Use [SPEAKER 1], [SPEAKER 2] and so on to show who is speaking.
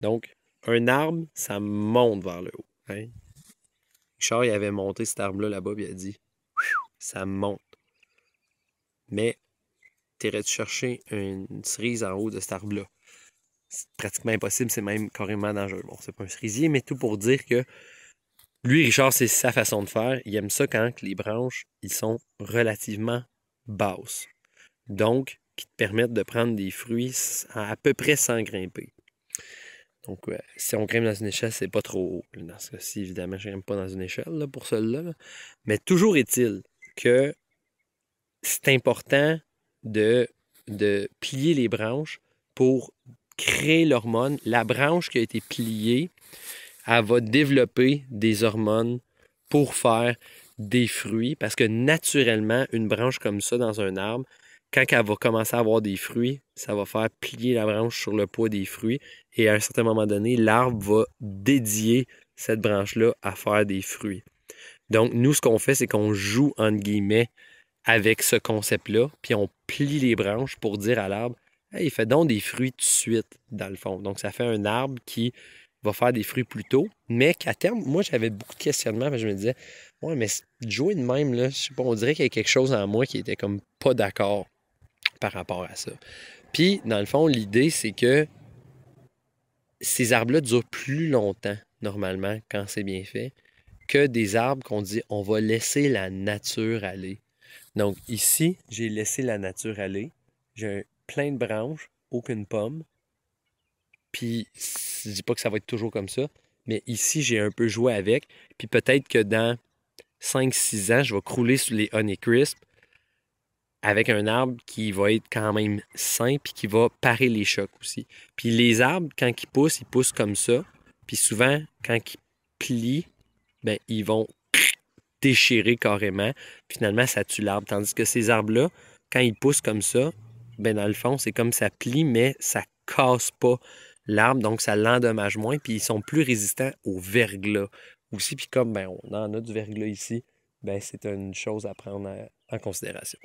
[SPEAKER 1] Donc, un arbre, ça monte vers le haut. Hein? Richard, il avait monté cet arbre-là là-bas, puis il a dit « ça monte ». Mais, t'irais-tu chercher une cerise en haut de cet arbre-là? C'est pratiquement impossible, c'est même carrément dangereux. Bon, c'est pas un cerisier, mais tout pour dire que lui, Richard, c'est sa façon de faire. Il aime ça quand les branches, ils sont relativement basses. Donc, qui te permettent de prendre des fruits à peu près sans grimper. Donc, si on grimpe dans une échelle, c'est pas trop haut. Dans ce cas-ci, évidemment, je ne grimpe pas dans une échelle là, pour celle-là. Là. Mais toujours est-il que c'est important de plier les branches pour créer l'hormone. La branche qui a été pliée, elle va développer des hormones pour faire des fruits. Parce que naturellement, une branche comme ça dans un arbre, quand elle va commencer à avoir des fruits, ça va faire plier la branche sur le poids des fruits. Et à un certain moment donné, l'arbre va dédier cette branche-là à faire des fruits. Donc, nous, ce qu'on fait, c'est qu'on joue, entre guillemets, avec ce concept-là, puis on plie les branches pour dire à l'arbre, hey, il fait donc des fruits tout de suite, dans le fond. Donc, ça fait un arbre qui va faire des fruits plus tôt, mais qu'à terme, moi, j'avais beaucoup de questionnements, parce que je me disais, ouais, mais jouer de même, là, je sais pas, on dirait qu'il y a quelque chose en moi qui était comme pas d'accord par rapport à ça. Puis, dans le fond, l'idée, c'est que ces arbres-là durent plus longtemps, normalement, quand c'est bien fait, que des arbres qu'on dit, on va laisser la nature aller. Donc ici, j'ai laissé la nature aller. J'ai plein de branches, aucune pomme. Puis, je dis pas que ça va être toujours comme ça, mais ici, j'ai un peu joué avec. Puis peut-être que dans 5-6 ans, je vais crouler sur les Honeycrisp avec un arbre qui va être quand même sain puis qui va parer les chocs aussi. Puis les arbres, quand ils poussent comme ça. Puis souvent, quand ils plient, ben, ils vont déchirer carrément. Finalement, ça tue l'arbre. Tandis que ces arbres-là, quand ils poussent comme ça, ben dans le fond, c'est comme ça plie, mais ça casse pas l'arbre, donc ça l'endommage moins, puis ils sont plus résistants au verglas aussi. Puis comme ben, on en a du verglas ici, ben c'est une chose à prendre en considération.